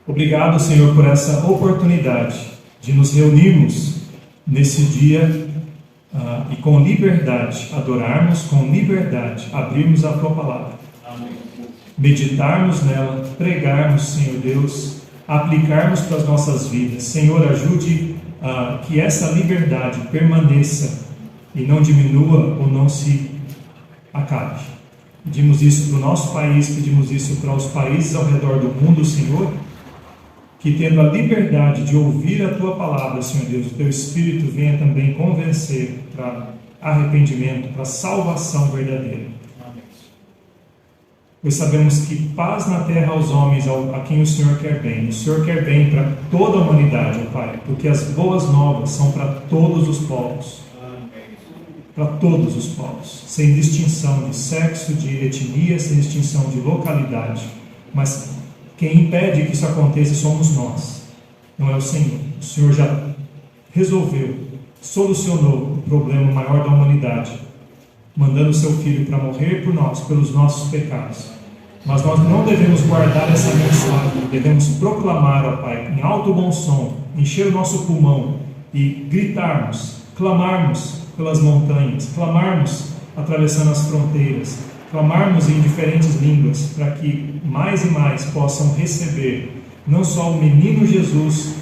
Obrigado, Senhor, por essa oportunidade de nos reunirmos nesse dia e com liberdade, adorarmos com liberdade, abrirmos a Tua Palavra, meditarmos nela, pregarmos, Senhor Deus, aplicarmos para as nossas vidas. Senhor, ajude que essa liberdade permaneça e não diminua ou não se acabe. Pedimos isso para o nosso país, pedimos isso para os países ao redor do mundo, Senhor, que tendo a liberdade de ouvir a Tua Palavra, Senhor Deus, o Teu Espírito venha também convencer para arrependimento, para salvação verdadeira. Pois sabemos que paz na terra aos homens a quem o Senhor quer bem. O Senhor quer bem para toda a humanidade, ó Pai, porque as boas novas são para todos os povos. Para todos os povos, sem distinção de sexo, de etnia, sem distinção de localidade. Mas quem impede que isso aconteça somos nós, não é o Senhor. O Senhor já resolveu, solucionou o problema maior da humanidade, mandando o seu Filho para morrer por nós, pelos nossos pecados. Mas nós não devemos guardar essa mensagem, devemos proclamar, ó Pai, em alto bom som, encher o nosso pulmão e gritarmos, clamarmos pelas montanhas, clamarmos atravessando as fronteiras, clamarmos em diferentes línguas, para que mais e mais possam receber não só o menino Jesus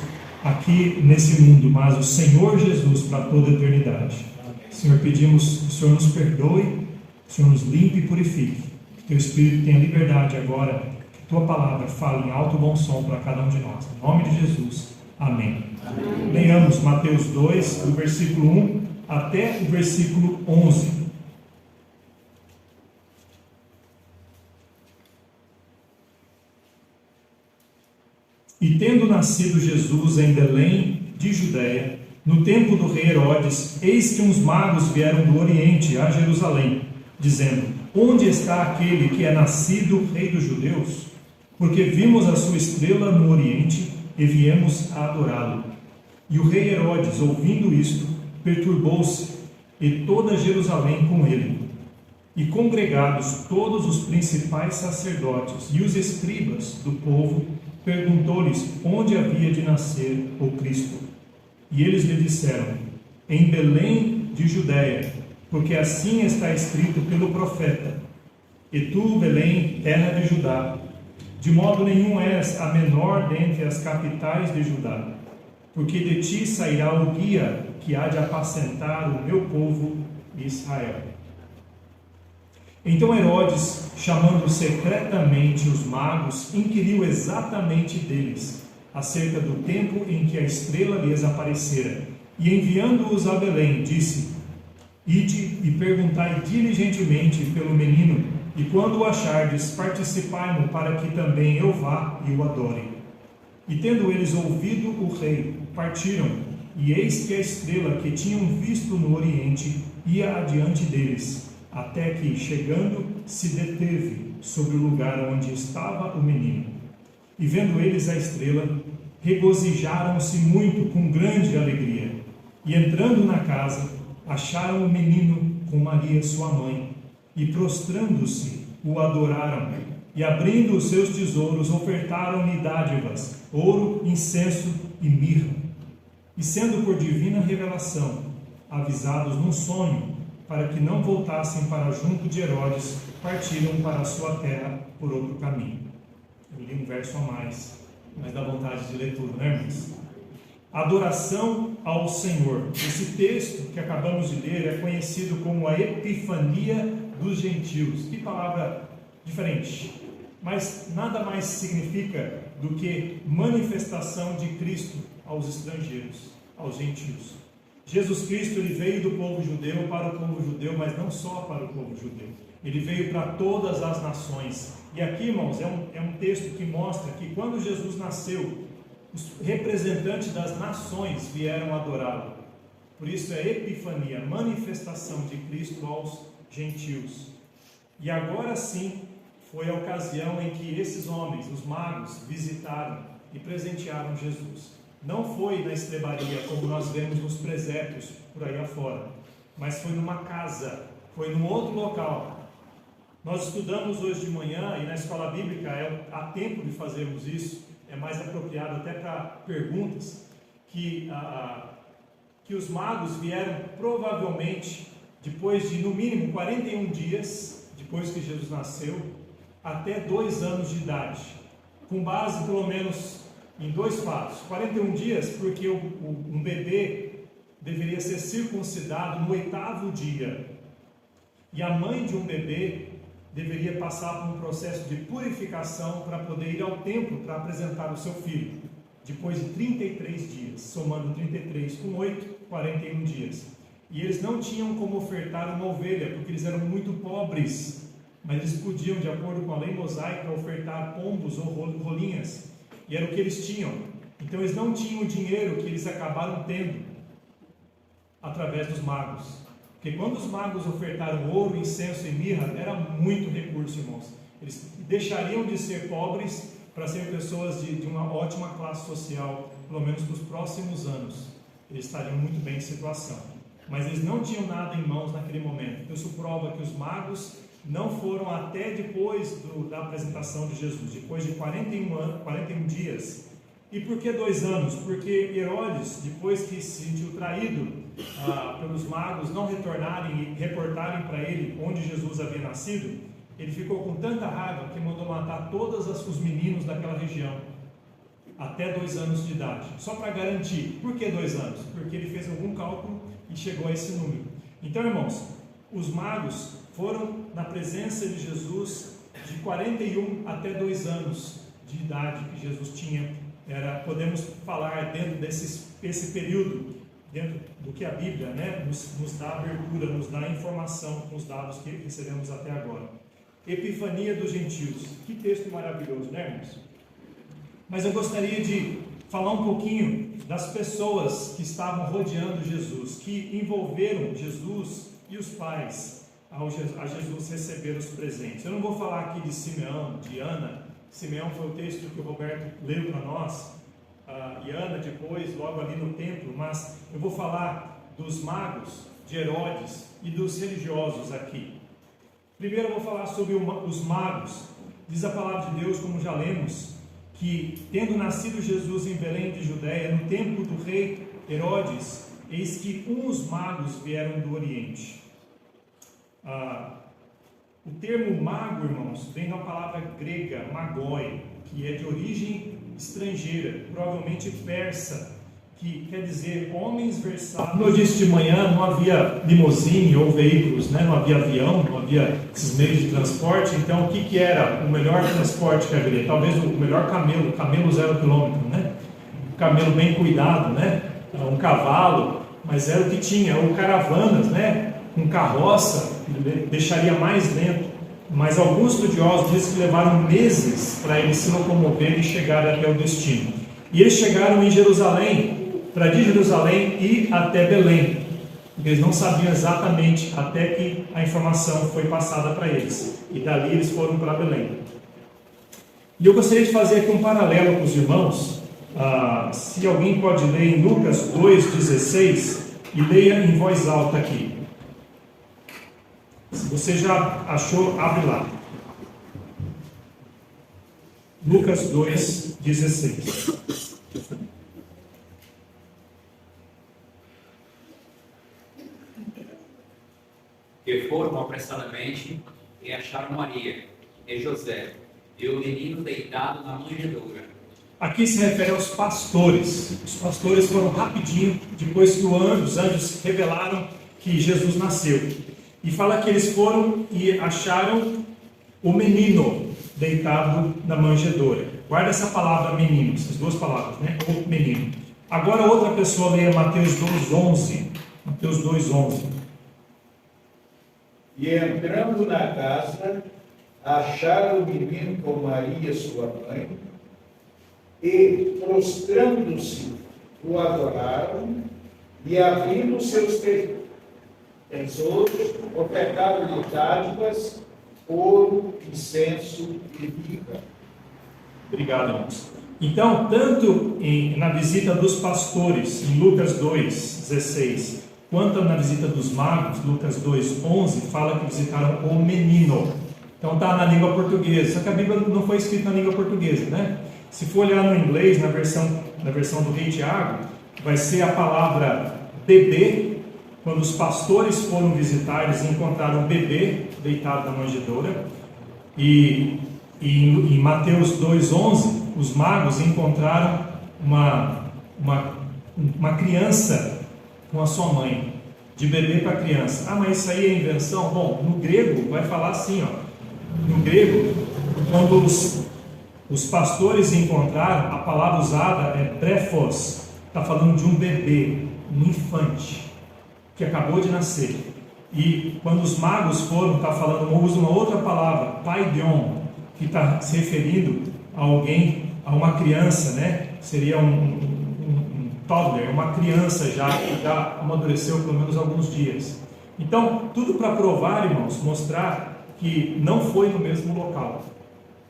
aqui nesse mundo, mas o Senhor Jesus para toda a eternidade. Senhor, pedimos que o Senhor nos perdoe, que o Senhor nos limpe e purifique, que Teu Espírito tenha liberdade agora, que Tua Palavra fale em alto bom som para cada um de nós. Em nome de Jesus, amém. Amém. Leiamos Mateus 2, do versículo 1 até o versículo 11. E tendo nascido Jesus em Belém de Judeia, no tempo do rei Herodes, eis que uns magos vieram do Oriente a Jerusalém, dizendo: onde está aquele que é nascido rei dos judeus? Porque vimos a sua estrela no Oriente e viemos a adorá-lo. E o rei Herodes, ouvindo isto, perturbou-se, e toda Jerusalém com ele. E congregados todos os principais sacerdotes e os escribas do povo, perguntou-lhes onde havia de nascer o Cristo. E eles lhe disseram: em Belém de Judeia, porque assim está escrito pelo profeta: e tu, Belém, terra de Judá, de modo nenhum és a menor dentre as capitais de Judá, porque de ti sairá o guia que há de apacentar o meu povo Israel. Então Herodes, chamando secretamente os magos, inquiriu exatamente deles, acerca do tempo em que a estrela lhes aparecera, e enviando-os a Belém, disse: ide e perguntai diligentemente pelo menino, e quando o achardes, participai-mo, para que também eu vá e o adore. E tendo eles ouvido o rei, partiram, e eis que a estrela que tinham visto no Oriente ia adiante deles, até que, chegando, se deteve sobre o lugar onde estava o menino. E vendo eles a estrela, regozijaram-se muito com grande alegria. E entrando na casa, acharam o menino com Maria sua mãe, e prostrando-se, o adoraram. E abrindo os seus tesouros, ofertaram-lhe dádivas, ouro, incenso e mirra. E sendo por divina revelação avisados num sonho, para que não voltassem para junto de Herodes, partiram para a sua terra por outro caminho. Eu li um verso a mais, mas dá vontade de leitura, né, irmãos? Adoração ao Senhor. Esse texto que acabamos de ler é conhecido como a Epifania dos Gentios. Que palavra diferente, mas nada mais significa do que manifestação de Cristo aos estrangeiros, aos gentios. Jesus Cristo, ele veio do povo judeu para o povo judeu, mas não só para o povo judeu. Ele veio para todas as nações. E aqui, irmãos, é um texto que mostra que quando Jesus nasceu, os representantes das nações vieram adorá-lo. Por isso é Epifania, manifestação de Cristo aos gentios. E agora sim, foi a ocasião em que esses homens, os magos, visitaram e presentearam Jesus. Não foi na estrebaria, como nós vemos nos presépios por aí afora, mas foi numa casa, foi num outro local. Nós estudamos hoje de manhã, e na escola bíblica há tempo de fazermos isso, é mais apropriado até para perguntas, que os magos vieram provavelmente depois de no mínimo 41 dias, depois que Jesus nasceu, até 2 anos de idade, com base pelo menos em 2 fatos. 41 dias porque um bebê deveria ser circuncidado no 8º dia, e a mãe de um bebê deveria passar por um processo de purificação para poder ir ao templo para apresentar o seu filho, depois de 33 dias, somando 33 com 8, 41 dias. E eles não tinham como ofertar uma ovelha, porque eles eram muito pobres, mas eles podiam, de acordo com a lei mosaica, ofertar pombos ou rolinhas, e era o que eles tinham. Então eles não tinham o dinheiro que eles acabaram tendo através dos magos. Porque quando os magos ofertaram ouro, incenso e mirra, era muito recurso, irmãos. Eles deixariam de ser pobres para ser pessoas de uma ótima classe social, pelo menos nos próximos anos. Eles estariam muito bem em situação. Mas eles não tinham nada em mãos naquele momento. Então isso prova que os magos não foram até depois da apresentação de Jesus, depois de 41 dias. E por que 2 anos? Porque Herodes, depois que se sentiu traído pelos magos não retornarem e reportarem para ele onde Jesus havia nascido, ele ficou com tanta raiva que mandou matar todos os meninos daquela região, até 2 anos de idade, só para garantir. Por que 2 anos? Porque ele fez algum cálculo e chegou a esse número. Então, irmãos, os magos foram na presença de Jesus de 41 até 2 anos de idade que Jesus tinha. Podemos falar dentro desse período, dentro do que a Bíblia, nos dá abertura, nos dá informação com os dados que recebemos até agora. Epifania dos gentios. Que texto maravilhoso, né, irmãos? Mas eu gostaria de falar um pouquinho das pessoas que estavam rodeando Jesus, que envolveram Jesus e os pais a Jesus receber os presentes. Eu não vou falar aqui de Simeão, de Ana. Simeão foi o texto que o Roberto leu para nós, e Ana depois, logo ali no templo, mas eu vou falar dos magos, de Herodes e dos religiosos aqui. Primeiro eu vou falar sobre os magos. Diz a palavra de Deus, como já lemos, que tendo nascido Jesus em Belém de Judeia, no tempo do rei Herodes, eis que uns magos vieram do Oriente. O termo mago, irmãos, vem da palavra grega, magoi, que é de origem estrangeira, provavelmente persa, que quer dizer homens versados. Como eu disse de manhã, não havia limusine ou veículos, não havia avião, não havia esses meios de transporte. Então, o que era o melhor transporte que haveria? Talvez o melhor camelo 0 km, um camelo bem cuidado, um cavalo, mas era o que tinha, ou caravanas, com carroça, deixaria mais lento. Mas alguns estudiosos dizem que levaram meses para eles se locomoverem e chegarem até o destino. E eles chegaram em Jerusalém, de Jerusalém ir até Belém, porque eles não sabiam exatamente até que a informação foi passada para eles. E dali eles foram para Belém. E eu gostaria de fazer aqui um paralelo com os irmãos. Se alguém pode ler em Lucas 2,16 e leia em voz alta aqui. Se você já achou, abre lá. Lucas 2,16. Que foram apressadamente e acharam Maria e José e o menino deitado na manjedoura. Aqui se refere aos pastores. Os pastores foram rapidinho, depois que os anjos revelaram que Jesus nasceu. E fala que eles foram e acharam o menino deitado na manjedoura. Guarda essa palavra menino, essas 2 palavras, o menino. Agora outra pessoa leia Mateus 2,11. Mateus 2,11. E entrando na casa, acharam o menino com Maria, sua mãe, e, prostrando-se, o adoraram, e abrindo seus tesouros, ofertaram-lhe dádivas, ouro, incenso e mirra. Obrigado, irmãos. Então, tanto na visita dos pastores, em Lucas 2,16, quanto na visita dos magos, Lucas 2,11, fala que visitaram o menino. Então está na língua portuguesa, só que a Bíblia não foi escrita na língua portuguesa, Se for olhar no inglês, na versão do Rei Tiago, vai ser a palavra bebê. Quando os pastores foram visitar, eles encontraram um bebê deitado na manjedoura. E em Mateus 2,11, os magos encontraram uma criança com a sua mãe, de bebê para criança. Ah, mas isso aí é invenção? Bom, no grego vai falar assim, ó. No grego, quando os pastores encontraram, a palavra usada é brefos, está falando de um bebê, um infante, que acabou de nascer. E quando os magos foram, está falando, usa uma outra palavra, paidion, que está se referindo a alguém, a uma criança, né? Seria um toddler, uma criança já que já amadureceu pelo menos alguns dias. Então, tudo para provar, irmãos, mostrar que não foi no mesmo local.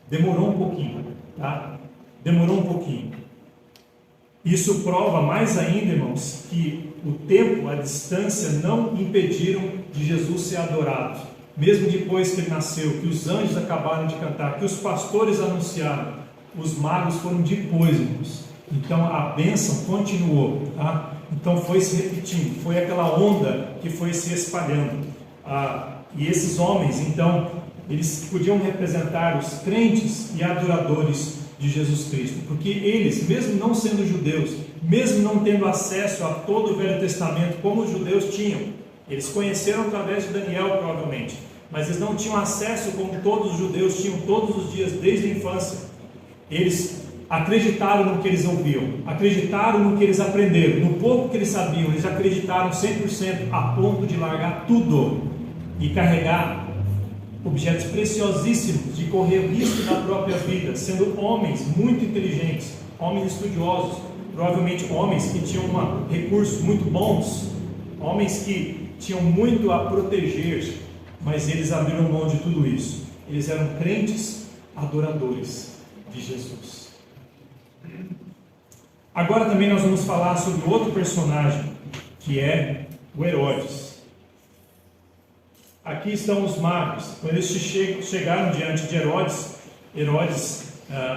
Demorou um pouquinho, tá? Demorou um pouquinho. Isso prova mais ainda, irmãos, que o tempo, a distância não impediram de Jesus ser adorado. Mesmo depois que ele nasceu, que os anjos acabaram de cantar, que os pastores anunciaram, os magos foram depois, irmãos. Então a bênção continuou, tá? Então foi se repetindo, foi aquela onda que foi se espalhando. E esses homens, então, eles podiam representar os crentes e adoradores de Jesus Cristo, porque eles, mesmo não sendo judeus, mesmo não tendo acesso a todo o Velho Testamento como os judeus tinham, eles conheceram através de Daniel provavelmente, mas eles não tinham acesso como todos os judeus tinham todos os dias desde a infância. Eles acreditaram no que eles ouviam, acreditaram no que eles aprenderam, no pouco que eles sabiam, eles acreditaram 100% a ponto de largar tudo e carregar objetos preciosíssimos, de correr risco na própria vida, sendo homens muito inteligentes, homens estudiosos, provavelmente homens que tinham recursos muito bons, homens que tinham muito a proteger, mas eles abriram mão de tudo isso. Eles eram crentes adoradores de Jesus. Agora também nós vamos falar sobre outro personagem, que é o Herodes. Aqui estão os magos. Quando eles chegaram diante de Herodes, Herodes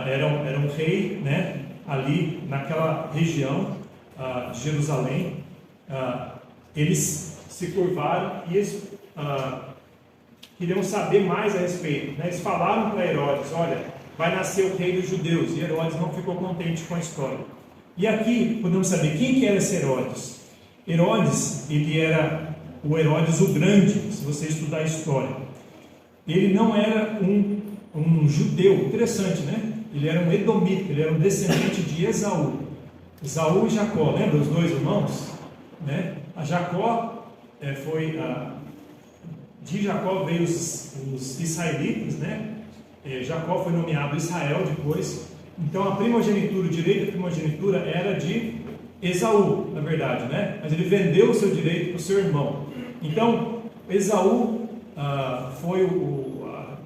era um rei, né, ali naquela região de Jerusalém. Eles se curvaram e eles queriam saber mais a respeito, né? Eles falaram para Herodes: olha, vai nascer o rei dos judeus. E Herodes não ficou contente com a história. E aqui podemos saber quem que era esse Herodes. Herodes, ele era o Herodes o Grande, se você estudar a história. Ele não era um judeu, interessante, né? Ele era um edomita, ele era um descendente de Esaú. Esaú e Jacó, lembra os dois irmãos? Né? A Jacó de Jacó veio os israelitas, né? Jacó foi nomeado Israel depois. Então a primogenitura, o direito da primogenitura era de Esaú, na verdade, né? Mas ele vendeu o seu direito para o seu irmão. Então Esaú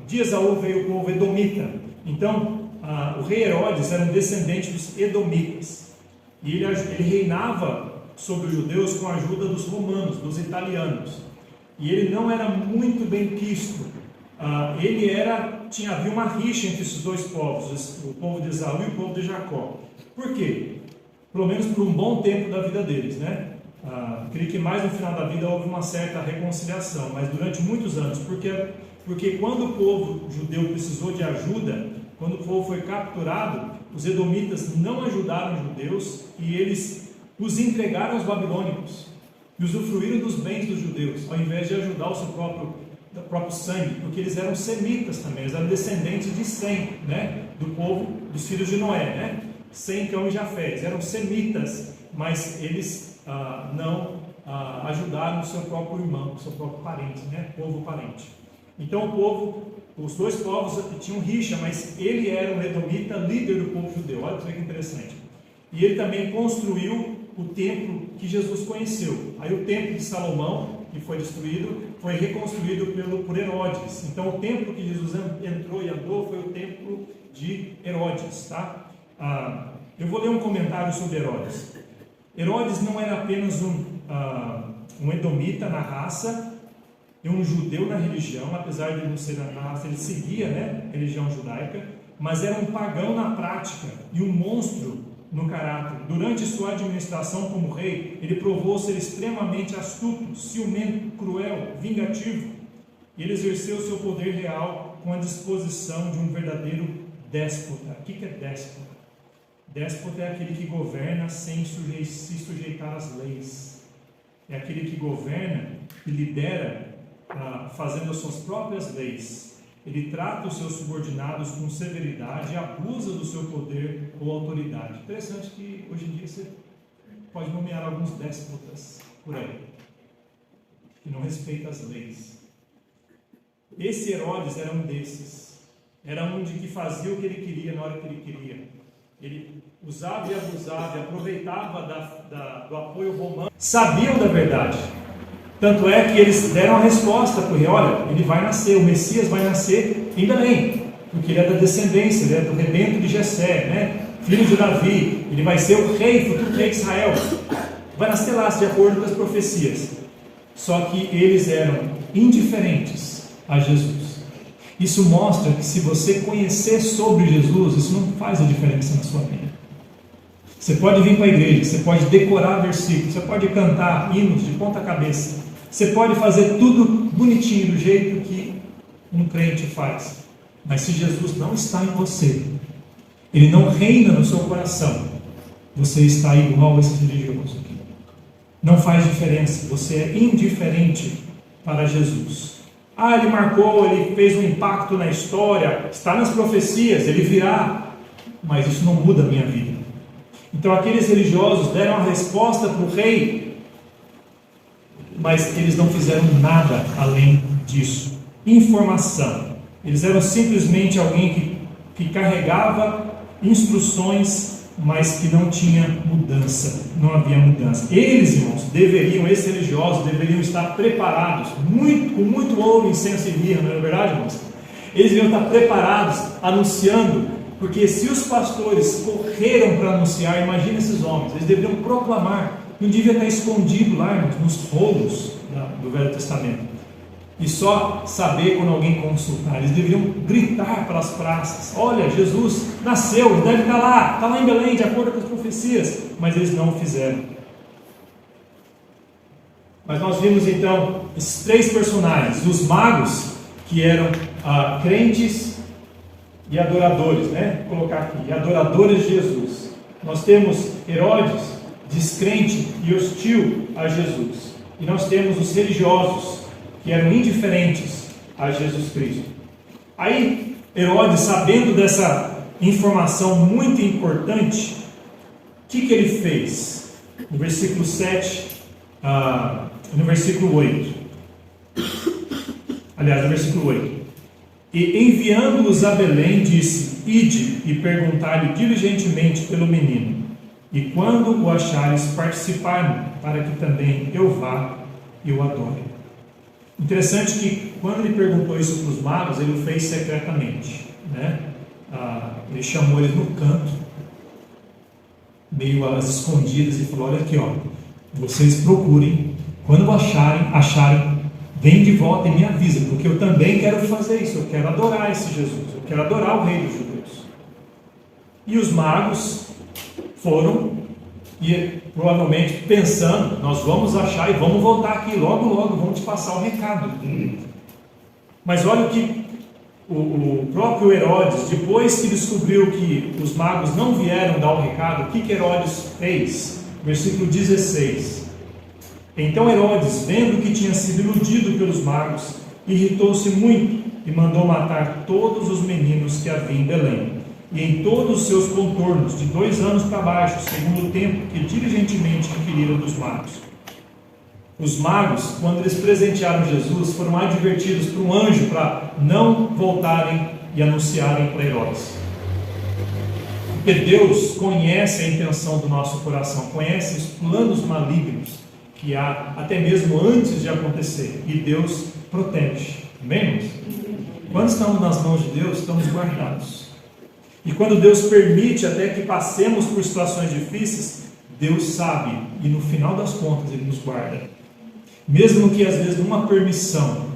de Esaú veio o povo edomita. Então o rei Herodes era um descendente dos edomitas. E ele reinava sobre os judeus com a ajuda dos romanos, dos italianos. E ele não era muito bem quisto. Havia uma rixa entre esses dois povos, o povo de Esaú e o povo de Jacó. Por quê? Pelo menos por um bom tempo da vida deles, né? Creio que mais no final da vida houve uma certa reconciliação, mas durante muitos anos, porque quando o povo judeu precisou de ajuda, quando o povo foi capturado, os edomitas não ajudaram os judeus e eles os entregaram aos babilônicos e usufruíram dos bens dos judeus, ao invés de ajudar o seu próprio sangue, porque eles eram semitas também, eles eram descendentes de Sem, né? Do povo dos filhos de Noé, né? Sem, Cão e Jafé, eles eram semitas, mas eles não ajudaram o seu próprio irmão, o seu próprio parente, né? Povo parente. Então os dois povos tinham rixa, mas ele era um edomita, líder do povo judeu. Olha que interessante. E ele também construiu o templo que Jesus conheceu. Aí o templo de Salomão, que foi destruído, foi reconstruído por Herodes. Então o templo que Jesus entrou e andou foi o templo de Herodes, tá? Eu vou ler um comentário sobre Herodes. Herodes não era apenas um edomita na raça, e um judeu na religião, apesar de não ser na raça, ele seguia, né, a religião judaica, mas era um pagão na prática e um monstro no caráter. Durante sua administração como rei, ele provou ser extremamente astuto, ciumento, cruel, vingativo. Ele exerceu seu poder real com a disposição de um verdadeiro déspota. O que é déspota? Déspota é aquele que governa sem se sujeitar às leis. É aquele que governa e lidera fazendo as suas próprias leis. Ele trata os seus subordinados com severidade e abusa do seu poder ou autoridade. Interessante que hoje em dia você pode nomear alguns déspotas por aí, que não respeitam as leis. Esse Herodes era um desses. Era um de que fazia o que ele queria na hora que ele queria. Ele usava e abusava e aproveitava do apoio romano. Sabiam da verdade. Tanto é que eles deram a resposta para o rei: olha, ele vai nascer, o Messias vai nascer em Belém, porque ele é da descendência, ele é do rebento de Jessé, né? Filho de Davi, ele vai ser o rei, futuro rei de Israel. Vai nascer lá, de acordo com as profecias. Só que eles eram indiferentes a Jesus. Isso mostra que se você conhecer sobre Jesus, isso não faz a diferença na sua vida. Você pode vir para a igreja, você pode decorar versículos, você pode cantar hinos de ponta cabeça, você pode fazer tudo bonitinho, do jeito que um crente faz. Mas se Jesus não está em você, Ele não reina no seu coração, você está igual a esse religioso aqui. Não faz diferença, você é indiferente para Jesus. Ele marcou, ele fez um impacto na história, está nas profecias, ele virá, mas isso não muda a minha vida. Então aqueles religiosos deram a resposta para o rei, mas eles não fizeram nada além disso. Informação. Eles eram simplesmente alguém que carregava instruções, mas que não tinha mudança, não havia mudança. Eles, irmãos, esses religiosos deveriam estar preparados, com muito ouro, incenso e mirra, não é verdade, irmãos? Eles deveriam estar preparados, anunciando, porque se os pastores correram para anunciar, imagina esses homens, eles deveriam proclamar, não devia estar escondido lá, irmãos, nos rolos do Velho Testamento. E só saber quando alguém consultar. Eles deveriam gritar pelas praças: olha, Jesus nasceu, ele deve estar lá em Belém, de acordo com as profecias. Mas eles não o fizeram. Mas nós vimos então esses três personagens: os magos, que eram crentes e adoradores, né? Vou colocar aqui, adoradores de Jesus. Nós temos Herodes, descrente e hostil a Jesus. E nós temos os religiosos, que eram indiferentes a Jesus Cristo. Aí Herodes, sabendo dessa informação muito importante, o que ele fez? No versículo 7, no versículo 8. Aliás, no versículo 8. E enviando-os a Belém, disse: ide e perguntai-lhe diligentemente pelo menino, e quando o achares, participai-me, para que também eu vá e o adore. Interessante que quando ele perguntou isso para os magos, ele o fez secretamente, né? Ele chamou eles no canto, meio às escondidas, e falou: olha aqui, vocês procurem, quando acharem, vem de volta e me avisa, porque eu também quero fazer isso, eu quero adorar esse Jesus, eu quero adorar o rei dos judeus. E os magos foram, e provavelmente pensando: nós vamos achar e vamos voltar aqui logo, vamos te passar o recado. Mas olha o que o próprio Herodes, depois que descobriu que os magos não vieram dar o recado, o que Herodes fez? Versículo 16. Então Herodes, vendo que tinha sido iludido pelos magos, irritou-se muito e mandou matar todos os meninos que havia em Belém, e em todos os seus contornos, de 2 anos para baixo, segundo o tempo que diligentemente inquiriram dos magos. Os magos, quando eles presentearam Jesus, foram advertidos por um anjo para não voltarem e anunciarem para Herodes. Porque Deus conhece a intenção do nosso coração, conhece os planos malignos que há até mesmo antes de acontecer, e Deus protege. Amém, irmãos? Quando estamos nas mãos de Deus, estamos guardados. E quando Deus permite até que passemos por situações difíceis, Deus sabe, e no final das contas Ele nos guarda. Mesmo que às vezes numa permissão,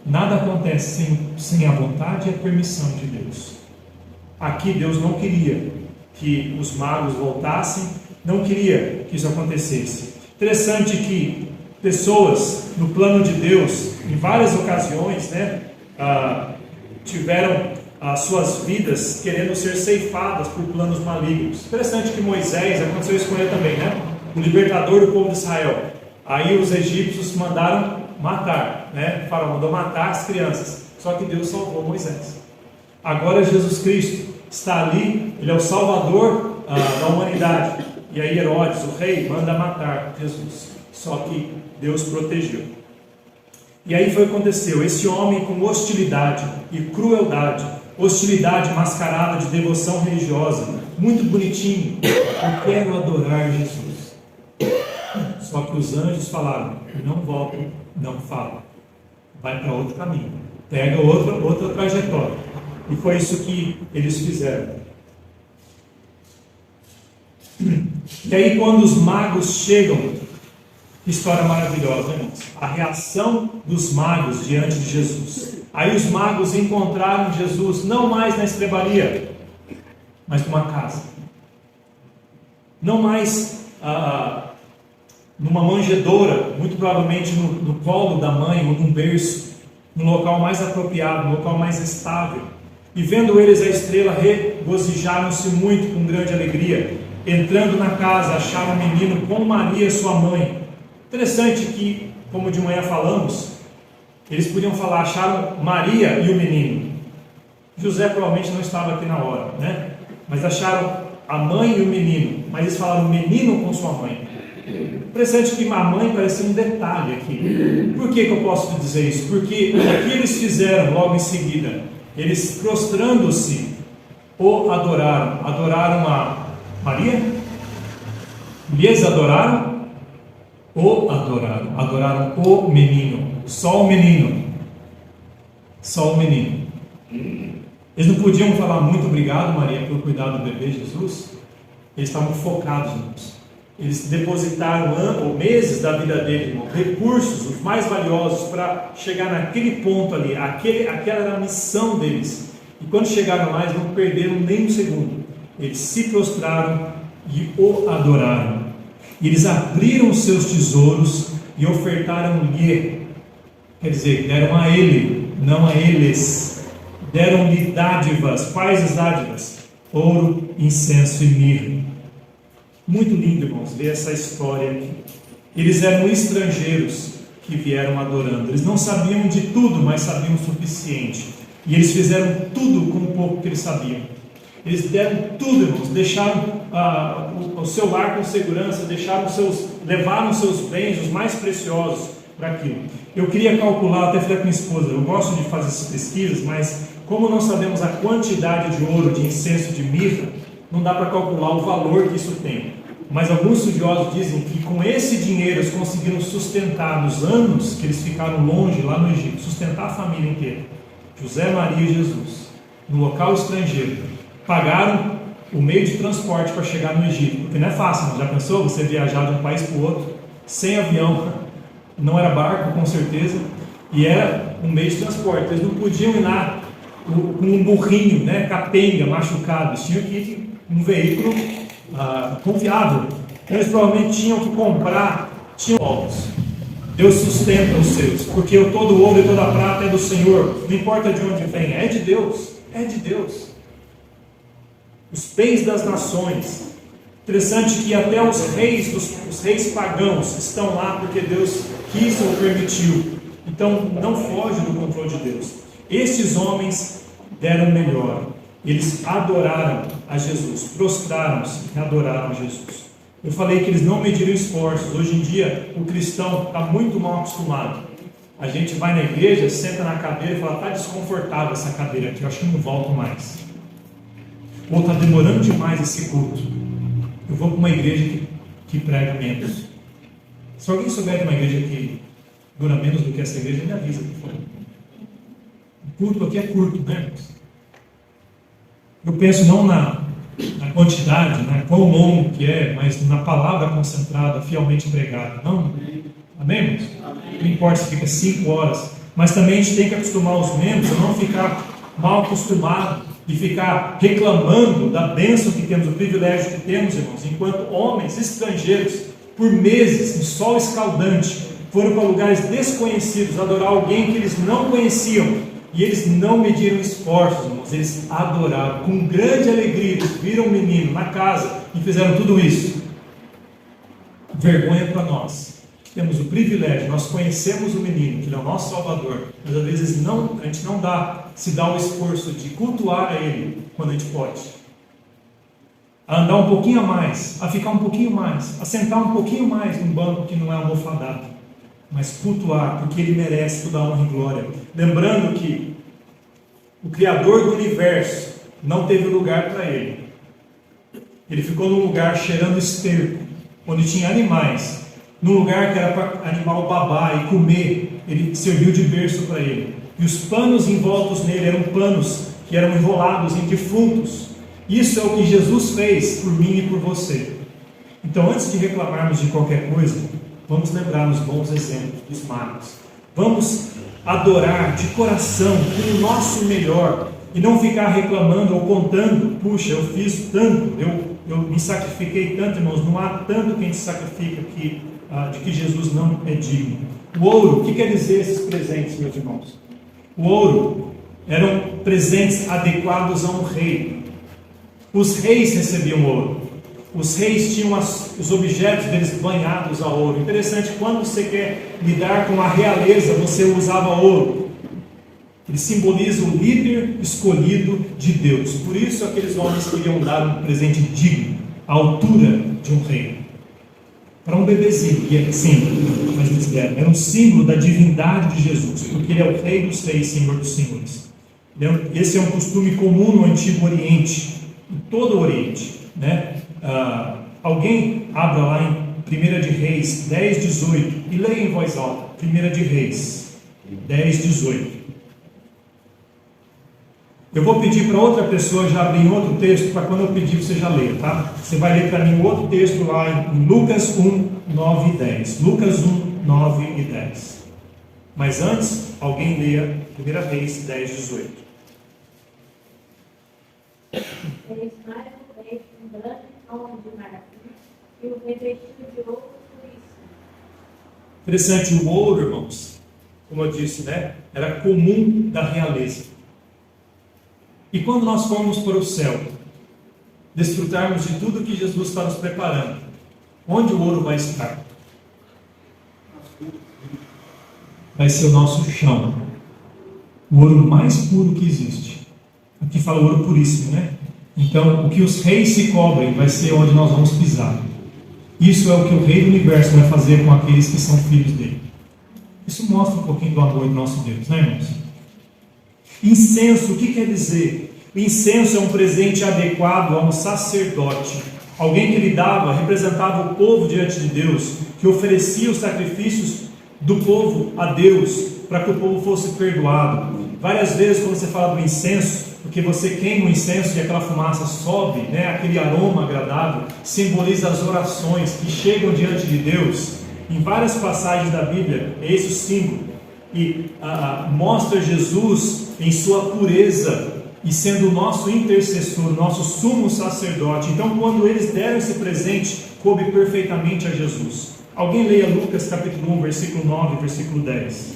Nada acontece sem a vontade e a permissão de Deus. Aqui Deus não queria que os magos voltassem, não queria que isso acontecesse. Interessante que pessoas no plano de Deus, em várias ocasiões, tiveram as suas vidas querendo ser ceifadas por planos malignos. Interessante que Moisés, aconteceu isso com ele também, o libertador do povo de Israel. Aí os egípcios mandaram matar, o faraó mandou matar as crianças, só que Deus salvou Moisés. Agora Jesus Cristo está ali, ele é o salvador da humanidade, e aí Herodes, o rei, manda matar Jesus, só que Deus protegeu. E aí foi o que aconteceu, esse homem com hostilidade e crueldade, hostilidade mascarada de devoção religiosa, muito bonitinho, eu quero adorar Jesus. Só que os anjos falaram, não volta, não fala, vai para outro caminho, pega outra trajetória. E foi isso que eles fizeram. E aí quando os magos chegam, que história maravilhosa, irmãos, a reação dos magos diante de Jesus. Aí os magos encontraram Jesus, não mais na estrebaria, mas numa casa. Não mais numa manjedoura, muito provavelmente no colo da mãe ou num berço, no local mais apropriado, no local mais estável. E vendo eles a estrela, regozijaram-se muito com grande alegria. Entrando na casa, acharam o menino com Maria, sua mãe. Interessante que, como de manhã falamos, eles podiam falar, acharam Maria e o menino. José provavelmente não estava aqui na hora, mas acharam a mãe e o menino, mas eles falaram o menino com sua mãe. Interessante que a mãe parece um detalhe aqui. Por que eu posso dizer isso? Porque o que eles fizeram logo em seguida? Eles, prostrando-se, o adoraram. Adoraram a Maria? Lhes adoraram? O adoraram. Adoraram o menino. Só o menino. Só o menino. Eles não podiam falar muito obrigado, Maria, por cuidar do bebê Jesus. Eles estavam focados nisso. Eles depositaram meses da vida dele, irmão, recursos, os mais valiosos, para chegar naquele ponto ali. Aquela era a missão deles. E quando chegaram lá, eles não perderam nem um segundo. Eles se prostraram e o adoraram. E eles abriram os seus tesouros e ofertaram-lhe. Quer dizer, deram a ele, não a eles. Deram-lhe dádivas. Quais as dádivas? Ouro, incenso e mirra. Muito lindo, irmãos, ver essa história aqui. Eles eram estrangeiros que vieram adorando. Eles não sabiam de tudo, mas sabiam o suficiente. E eles fizeram tudo com o pouco que eles sabiam. Eles deram tudo, irmãos. Deixaram o seu lar com segurança, levaram os seus bens, os mais preciosos, para aquilo. Eu queria calcular, até falei com minha esposa, eu gosto de fazer essas pesquisas, mas como não sabemos a quantidade de ouro, de incenso, de mirra, não dá para calcular o valor que isso tem. Mas alguns estudiosos dizem que com esse dinheiro eles conseguiram sustentar, nos anos que eles ficaram longe lá no Egito, sustentar a família inteira. José, Maria e Jesus, no local estrangeiro, pagaram o meio de transporte para chegar no Egito, porque não é fácil, não? Já pensou você viajar de um país para o outro, sem avião, não era barco com certeza, e era um meio de transporte. Eles não podiam ir lá com um burrinho, capenga, machucado, eles tinham que ir um veículo confiável. Eles provavelmente tinham que comprar, povos. Deus sustenta os seus, porque todo o ouro e toda a prata é do Senhor, não importa de onde vem, é de Deus, é de Deus. Os bens das nações. Interessante que até os reis pagãos estão lá porque Deus quis ou permitiu. Então não foge do controle de Deus. Esses homens deram melhor. Eles adoraram a Jesus, prostraram-se e adoraram a Jesus. Eu falei que eles não mediram esforços. Hoje em dia, o cristão está muito mal acostumado. A gente vai na igreja, senta na cadeira e fala, está desconfortável essa cadeira aqui, eu acho que não volto mais. Ou está demorando demais esse culto. Eu vou para uma igreja que prega menos. Se alguém souber de uma igreja que dura menos do que essa igreja, me avisa, por favor. O culto aqui é curto, irmãos? Eu penso não na quantidade, quão longo que é, mas na palavra concentrada, fielmente pregada. Não? Amém, irmãos? Não importa se fica 5 horas. mas também a gente tem que acostumar os membros a não ficar mal acostumado e ficar reclamando da bênção que temos, do privilégio que temos, irmãos, enquanto homens estrangeiros, por meses, em sol escaldante, foram para lugares desconhecidos adorar alguém que eles não conheciam, e eles não mediram esforços, irmãos, eles adoraram com grande alegria. Eles viram o menino na casa e fizeram tudo isso. Vergonha para nós. Temos o privilégio, nós conhecemos o menino, que ele é o nosso Salvador, mas às vezes a gente não se dá o esforço de cultuar a Ele quando a gente pode. A andar um pouquinho a mais, a ficar um pouquinho mais, a sentar um pouquinho mais num banco que não é almofadado, mas cultuar, porque Ele merece toda a honra e glória. Lembrando que o Criador do universo não teve lugar para Ele. Ele ficou num lugar cheirando esterco, onde tinha animais. Num lugar que era para animal babar e comer, ele serviu de berço para ele. E os panos envoltos nele eram panos que eram enrolados em defuntos. Isso é o que Jesus fez por mim e por você. Então, antes de reclamarmos de qualquer coisa, vamos lembrar os bons exemplos dos magos. Vamos adorar de coração, com o nosso melhor, e não ficar reclamando ou contando: puxa, eu fiz tanto, eu me sacrifiquei tanto, irmãos. Não há tanto quem se sacrifica de que Jesus não é digno. O ouro, o que quer dizer esses presentes, meus irmãos? O ouro eram presentes adequados a um rei. Os reis recebiam ouro. Os reis tinham os objetos deles banhados a ouro. Interessante, quando você quer lidar com a realeza, você usava ouro. Ele simboliza o líder escolhido de Deus. Por isso aqueles homens queriam dar um presente digno, à altura de um rei. Para um bebezinho, que é sim, mas eles deram. Era um símbolo da divindade de Jesus, porque ele é o Rei dos Reis, Senhor dos Senhores. Esse é um costume comum no Antigo Oriente, em todo o Oriente, né? Alguém abra lá em 1 de Reis 10, 18 e leia em voz alta. 1 de Reis 10, 18. Eu vou pedir para outra pessoa já abrir em outro texto, para quando eu pedir você já leia, tá? Você vai ler para mim outro texto lá em Lucas 1, 9 e 10. Lucas 1, 9 e 10. Mas antes, alguém leia 1 Reis 10, 18. Eles mais uma vez um grande nome de maravilha e o revestido de ouro puríssimo. Interessante, o ouro, irmãos, como eu disse, né? Era comum da realeza. E quando nós formos para o céu, desfrutarmos de tudo que Jesus está nos preparando, onde o ouro vai estar? Vai ser o nosso chão. O ouro mais puro que existe. Aqui fala ouro puríssimo, né? Então, o que os reis se cobrem vai ser onde nós vamos pisar. Isso é o que o Rei do Universo vai fazer com aqueles que são filhos dele. Isso mostra um pouquinho do amor do nosso Deus, né, irmãos? Incenso, o que quer dizer? O incenso é um presente adequado a um sacerdote. Alguém que lhe dava, representava o povo diante de Deus, que oferecia os sacrifícios do povo a Deus, para que o povo fosse perdoado. Várias vezes, quando você fala do incenso, porque você queima o incenso e aquela fumaça sobe, né, aquele aroma agradável, simboliza as orações que chegam diante de Deus. Em várias passagens da Bíblia, é esse o símbolo. E mostra Jesus em sua pureza e sendo o nosso intercessor, nosso sumo sacerdote. Então, quando eles deram esse presente, coube perfeitamente a Jesus. Alguém leia Lucas capítulo 1, versículo 9 e versículo 10.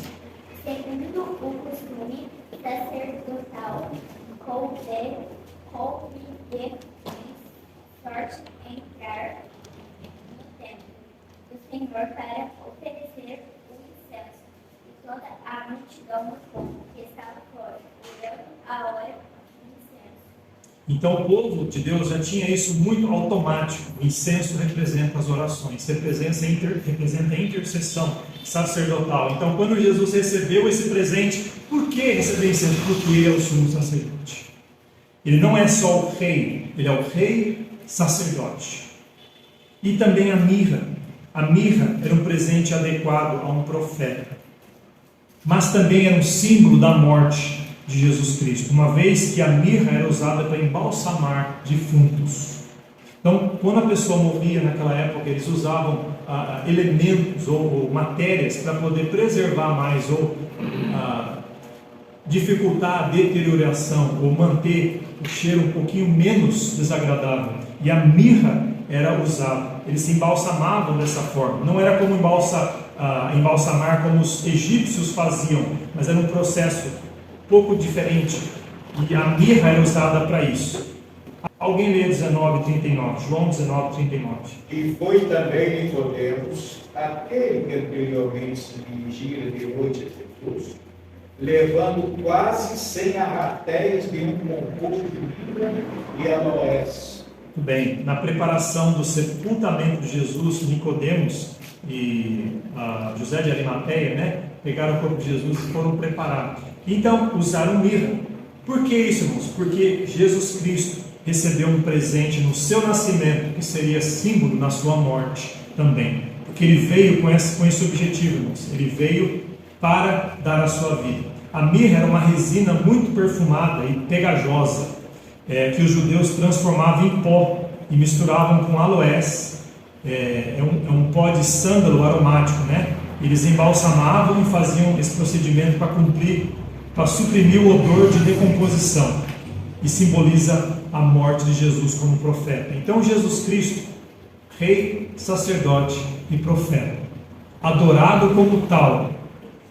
Segundo o costume sacerdotal, coube sorte entrar no templo do Senhor para oferecer o incenso. E toda a multidão do povo que estava fora, olhando a hora do incenso. Então o povo de Deus já tinha isso muito automático. O incenso representa as orações, representa a intercessão sacerdotal. Então quando Jesus recebeu esse presente, por que recebeu incenso? Porque ele é o sumo sacerdote. Ele não é só o rei, ele é o rei sacerdote. E também a mirra. A mirra era um presente adequado a um profeta, mas também era um símbolo da morte de Jesus Cristo, uma vez que a mirra era usada para embalsamar defuntos. Então, quando a pessoa morria naquela época, eles usavam elementos ou matérias para poder preservar mais ou dificultar a deterioração ou manter o cheiro um pouquinho menos desagradável. E a mirra era usada. Eles se embalsamavam dessa forma. Não era como embalsamar como os egípcios faziam, mas era um processo um pouco diferente. E a mirra era usada para isso. Alguém lê 19:39, João 19:39. E foi também Nicodemos, aquele que anteriormente se dirigira de noite a Jesus, levando quase 100 arratéias de um composto de mirra e aloés. Muito bem, na preparação do sepultamento de Jesus, Nicodemos e José de Arimateia, né, pegaram o corpo de Jesus e foram preparar. Então, usaram mirra. Por que isso, irmãos? Porque Jesus Cristo recebeu um presente no seu nascimento, que seria símbolo na sua morte também. Porque ele veio com esse objetivo, irmãos. Ele veio para dar a sua vida. A mirra era uma resina muito perfumada e pegajosa, que os judeus transformavam em pó e misturavam com aloés. É um pó de sândalo aromático, né? Eles embalsamavam e faziam esse procedimento para suprimir o odor de decomposição, e simboliza a morte de Jesus como profeta. Então Jesus Cristo, rei, sacerdote e profeta, adorado como tal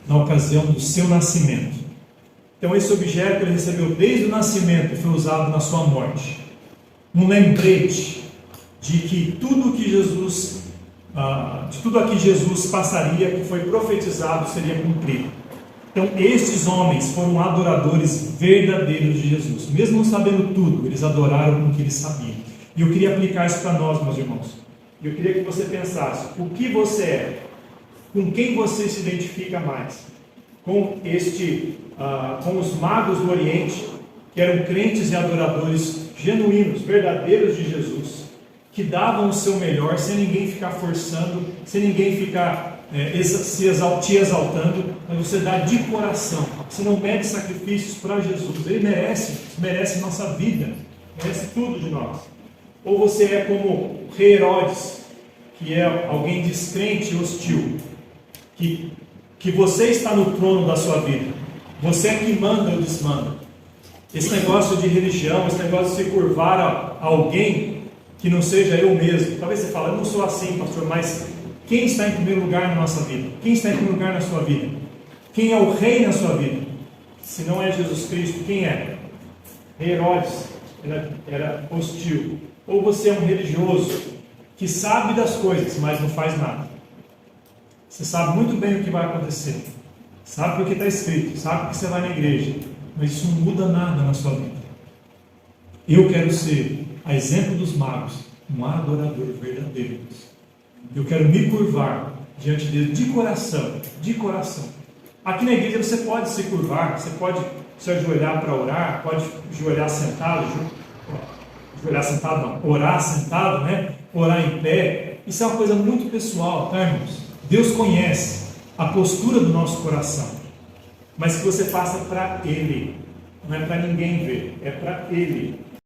na ocasião do seu nascimento. Então esse objeto ele recebeu desde o nascimento e foi usado na sua morte, um lembrete de que tudo que Jesus passaria, que foi profetizado, seria cumprido. Então, estes homens foram adoradores verdadeiros de Jesus. Mesmo não sabendo tudo, eles adoraram com o que eles sabiam. E eu queria aplicar isso para nós, meus irmãos. Eu queria que você pensasse, o que você é? Com quem você se identifica mais? Com os magos do Oriente, que eram crentes e adoradores genuínos, verdadeiros de Jesus, que davam o seu melhor, sem ninguém ficar forçando, sem ninguém ficar te exaltando, mas você dá de coração. Você não mede sacrifícios para Jesus. Ele merece nossa vida, merece tudo de nós. Ou você é como o rei Herodes, que é alguém descrente e hostil, que você está no trono da sua vida, você é que manda ou desmanda. Esse negócio de religião, esse negócio de se curvar a alguém que não seja eu mesmo. Talvez você fale, eu não sou assim, pastor, mas quem está em primeiro lugar na nossa vida? Quem está em primeiro lugar na sua vida? Quem é o rei na sua vida? Se não é Jesus Cristo, quem é? Herodes era hostil. Ou você é um religioso que sabe das coisas, mas não faz nada. Você sabe muito bem o que vai acontecer. Sabe porque está escrito, sabe que você vai na igreja, mas isso não muda nada na sua vida. Eu quero ser, a exemplo dos magos, um adorador verdadeiro. Eu quero me curvar diante dele de coração, de coração. Aqui na igreja você pode se curvar, você pode se ajoelhar para orar, pode ajoelhar sentado, orar sentado, né? Orar em pé. Isso é uma coisa muito pessoal, tá, irmãos? Deus conhece a postura do nosso coração, mas que você faça para Ele, não é para ninguém ver, é para Ele.